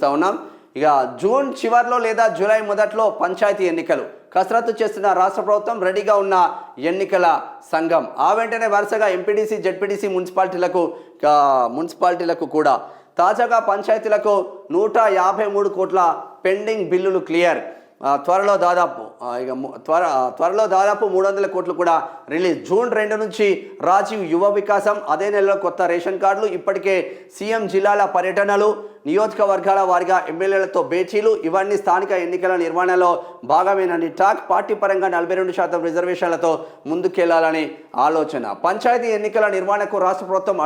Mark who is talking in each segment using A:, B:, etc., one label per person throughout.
A: చూస్తూ ఉన్నాం. ఇక జూన్ చివరిలో లేదా జూలై మొదట్లో పంచాయతీ ఎన్నికలు కసరత్తు చేస్తున్న రాష్ట్ర ప్రభుత్వం, రెడీగా ఉన్న ఎన్నికల సంఘం. ఆ వెంటనే వరుసగా ఎంపీటీసీ, జెడ్పీటీసీ, మున్సిపాలిటీలకు కూడా తాజాగా పంచాయతీలకు 153 కోట్ల పెండింగ్ బిల్లులు క్లియర్. త్వరలో దాదాపు 300 కోట్లు కూడా రిలీజ్. జూన్ 2 నుంచి రాజీవ్ యువ వికాసం, అదే నెలలో కొత్త రేషన్ కార్డులు, ఇప్పటికే సీఎం జిల్లాల పర్యటనలు, నియోజకవర్గాల వారిగా ఎమ్మెల్యేలతో భేటీలు, ఇవన్నీ స్థానిక ఎన్నికల నిర్వహణలో భాగమేనని టాక్. పార్టీ పరంగా 42% రిజర్వేషన్లతో ముందుకెళ్లాలని ఆలోచన. పంచాయతీ ఎన్నికల నిర్వహణకు రాష్ట్ర ప్రభుత్వం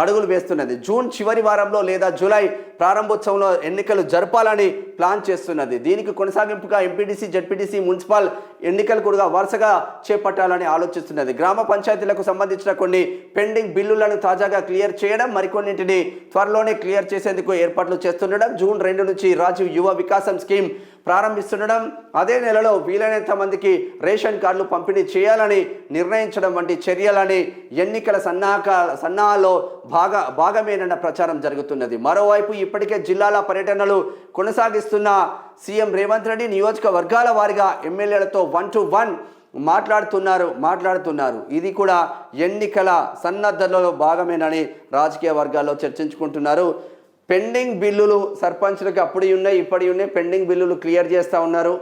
A: అడుగులు వేస్తున్నది. జూన్ చివరి వారంలో లేదా జూలై ప్రారంభోత్సవంలో ఎన్నికలు జరపాలని ప్లాన్ చేస్తున్నది. దీనికి కొనసాగింపుగా ఎంపీటీసీ, జెడ్పీటీసీ, మున్సిపల్ ఎన్నికలు కూడా వరుసగా చేపట్టాలని ఆలోచిస్తున్నది. గ్రామ పంచాయతీలకు సంబంధించిన కొన్ని పెండింగ్ బిల్లులను తాజాగా క్లియర్ చేయడం, మరికొన్నింటిని త్వరలోనే క్లియర్ చేసేందుకు ఏర్పాట్లు చేస్తుండడం, జూన్ 2 నుంచి రాజీవ్ యువ వికాసం స్కీమ్ ప్రారంభిస్తుండడం, అదే నెలలో వీలైనంత మందికి రేషన్ కార్డులు పంపిణీ చేయాలని నిర్ణయించడం వంటి చర్యలని ఎన్నికల సన్నాహాల్లో భాగమేనన్న ప్రచారం జరుగుతున్నది. మరోవైపు ఇప్పటికే జిల్లాల పర్యటనలు కొనసాగిస్తున్న సీఎం రేవంత్ రెడ్డి నియోజకవర్గాల వారిగా ఎమ్మెల్యేలతో 1-to-1 మాట్లాడుతున్నారు. ఇది కూడా ఎన్నికల సన్నద్ధతలో భాగమేనని రాజకీయ వర్గాల్లో చర్చించుకుంటున్నారు. పెండింగ్ బిల్లులు సర్పంచ్లకు అప్పుడు ఉన్నాయి, ఇప్పటి ఉన్నాయి. పెండింగ్ బిల్లులు క్లియర్ చేస్తూ ఉన్నారు.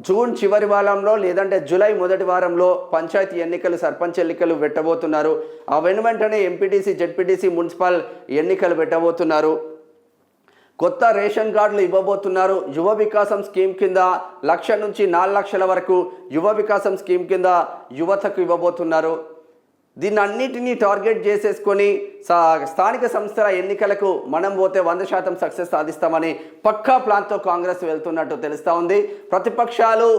A: జూన్ చివరి వారంలో లేదంటే జూలై మొదటి వారంలో పంచాయతీ ఎన్నికలు, సర్పంచ్ ఎన్నికలు పెట్టబోతున్నారు. ఆ వెంటనే ఎంపీటీసీ, జెడ్పీటీసీ, మున్సిపల్ ఎన్నికలు పెట్టబోతున్నారు. కొత్త రేషన్ కార్డులు ఇవ్వబోతున్నారు. యువ వికాసం స్కీమ్ కింద 1,00,000 నుంచి 4 లక్షల వరకు యువ వికాసం స్కీమ్ కింద యువతకు ఇవ్వబోతున్నారు. దీన్ని అన్నిటినీ టార్గెట్ చేసేసుకొని స్థానిక సంస్థల ఎన్నికలకు మనం పోతే 100% సక్సెస్ సాధిస్తామని పక్కా ప్లాన్తో కాంగ్రెస్ వెళ్తున్నట్టు తెలుస్తూ ఉంది. ప్రతిపక్షాలు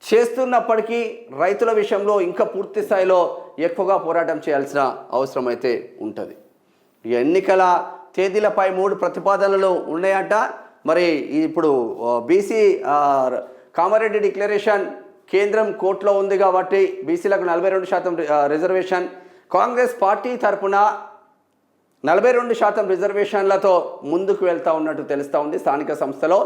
A: చేస్తున్నప్పటికీ రైతుల విషయంలో ఇంకా పూర్తి స్థాయిలో ఎక్కువగా పోరాటం చేయాల్సిన అవసరం అయితే ఉంటుంది. ఎన్నికల తేదీలపై 3 ప్రతిపాదనలు ఉన్నాయట. మరి ఇప్పుడు బీసీ కామారెడ్డి డిక్లరేషన్ కేంద్రం కోర్టులో ఉంది కాబట్టి బీసీలకు 42% రిజర్వేషన్. కాంగ్రెస్ పార్టీ తరఫున 42% రిజర్వేషన్లతో ముందుకు వెళ్తూ ఉన్నట్టు తెలుస్తూ ఉంది స్థానిక సంస్థలో.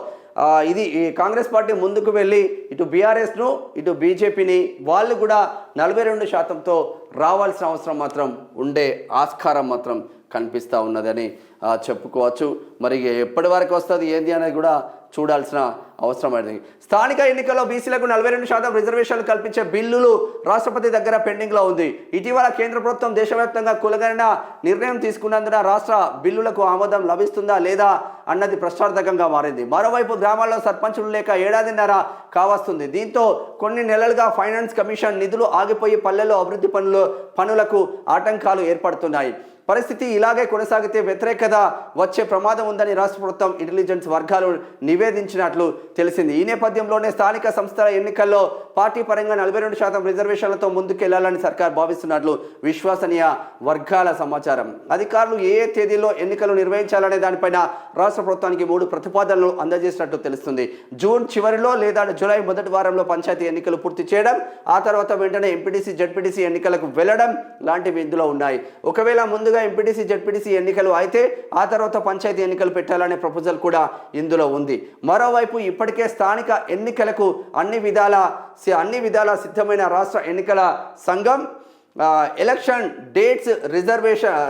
A: ఇది కాంగ్రెస్ పార్టీ ముందుకు వెళ్ళి ఇటు బీఆర్ఎస్ను, ఇటు బీజేపీని వాళ్ళు కూడా 42%తో రావాల్సిన అవసరం మాత్రం ఉండే ఆస్కారం మాత్రం కనిపిస్తూ ఉన్నదని చెప్పుకోవచ్చు. మరి ఎప్పటి వరకు వస్తుంది ఏంది అనేది కూడా చూడాల్సిన అవసరం అనేది. స్థానిక ఎన్నికల్లో బీసీలకు 42% రిజర్వేషన్లు కల్పించే బిల్లులు రాష్ట్రపతి దగ్గర పెండింగ్లో ఉంది. ఇటీవల కేంద్ర ప్రభుత్వం దేశవ్యాప్తంగా కులగణన నిర్ణయం తీసుకున్నందున రాష్ట్ర బిల్లులకు ఆమోదం లభిస్తుందా లేదా అన్నది ప్రశ్నార్థకంగా మారింది. మరోవైపు గ్రామాల్లో సర్పంచులు లేక 1.5 ఏళ్ల కావస్తుంది. దీంతో కొన్ని నెలలుగా ఫైనాన్స్ కమిషన్ నిధులు ఆగిపోయి పల్లెల్లో అభివృద్ధి పనులకు ఆటంకాలు ఏర్పడుతున్నాయి. పరిస్థితి ఇలాగే కొనసాగితే వ్యతిరేకత వచ్చే ప్రమాదం ఉందని రాష్ట్ర ప్రభుత్వం ఇంటెలిజెన్స్ వర్గాలు నివేదించినట్లు తెలిసింది. ఈ నేపథ్యంలోనే స్థానిక సంస్థల ఎన్నికల్లో పార్టీ పరంగా 42% రిజర్వేషన్లతో ముందుకెళ్లాలని సర్కార్ భావిస్తున్నట్లు విశ్వసనీయ వర్గాల సమాచారం. అధికారులు ఏ తేదీలో ఎన్నికలు నిర్వహించాలనే దానిపైన రాష్ట్ర ప్రభుత్వానికి 3 ప్రతిపాదనలు అందజేసినట్టు తెలుస్తుంది. జూన్ చివరిలో లేదా జూలై మొదటి వారంలో పంచాయతీ ఎన్నికలు పూర్తి చేయడం, ఆ తర్వాత వెంటనే ఎంపీటీసీ, జెడ్పీటీసీ ఎన్నికలకు వెళ్లడం లాంటివి ఇందులో ఉన్నాయి. ఒకవేళ ముందుగా ఎంపీటీసీ, జెడ్పీటీసీ ఎన్నికలు అయితే ఆ తర్వాత పంచాయతీ ఎన్నికలు పెట్టాలనే ప్రపోజల్ కూడా ఇందులో ఉంది. మరోవైపు ఇప్పటికే స్థానిక ఎన్నికలకు అన్ని విధాల సిద్ధమైన రాష్ట్ర ఎన్నికల సంఘం ఎలక్షన్ డేట్స్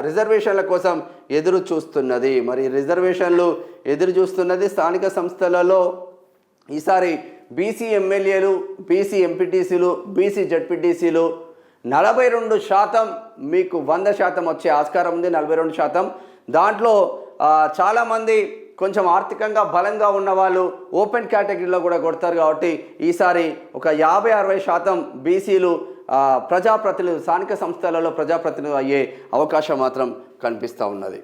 A: రిజర్వేషన్ల కోసం ఎదురు చూస్తున్నది. మరి రిజర్వేషన్లు ఎదురు చూస్తున్నది స్థానిక సంస్థలలో. ఈసారి బీసీ ఎమ్మెల్యేలు, బీసీ ఎంపీటీసీలు, బీసీ జెడ్పీటీసీలు 42% మీకు 100% వచ్చే ఆస్కారం ఉంది. 42%. దాంట్లో చాలామంది కొంచెం ఆర్థికంగా బలంగా ఉన్న వాళ్ళు ఓపెన్ కేటగిరీలో కూడా కొడతారు కాబట్టి ఈసారి ఒక 50-60% బీసీలు స్థానిక సంస్థలలో ప్రజాప్రతినిధులు అయ్యే అవకాశం మాత్రం కనిపిస్తూ ఉన్నది.